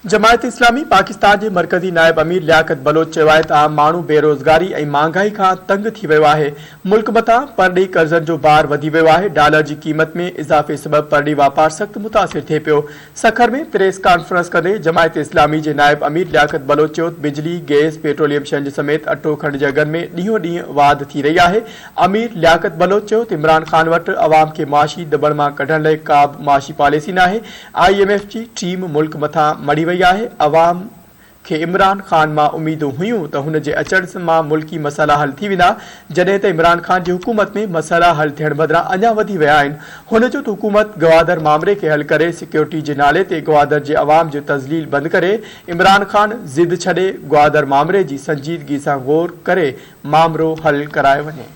जमायत इस्लामी पाकिस्तान के मरकजी नायब अमीर लियाकत बलोच चयो आहे त आम माण्हू बेरोज़गारी ऐं महांगाई खां तंग थी वियो आहे। मुल्क मथां परॾेही कर्ज़नि जो भार वधी वियो आहे। डॉलर की क़ीमत में इज़ाफ़े सबबि परॾेही वापार सख़्त मुतासिर थिए पियो। सखर में प्रेस कॉन्फ्रेंस कंदे जमायत इस्लामी के नायब अमीर लियाकत बलोच चयो त बिजली, गैस, पेट्रोलियम शयुनि समेत अटो खंड जे अघनि में ॾींहों ॾींहुं वाध थी रही आहे। अमीर लियाकत बलोच चयो त इमरान खान वटि अवाम खे माशी दॿण मां कढण लाइ का बि माशी पॉलिसी नाहे। IMF की टीम मुल्क मथां मड़ी वई आहे। अवाम के इमरान खान मां उम्मीदूं हुयूं त हुन जे अचण मां मुल्की मसइला हल थी वेंदा, जॾहिं त इमरान खान जी हुकूमत में मसइला हल थियण बदिरां अञा वधी विया आहिनि। हुन जो त हुकूमत गवादर मामले खे हल करे सिक्योरिटी जे नाले ते गवादर जे अवाम जो तज़लील बंदि करे, इमरान खान ज़िद छॾे गवादर मामले जी संजीदगी सां गौर करे मामलो हल कराए वञे।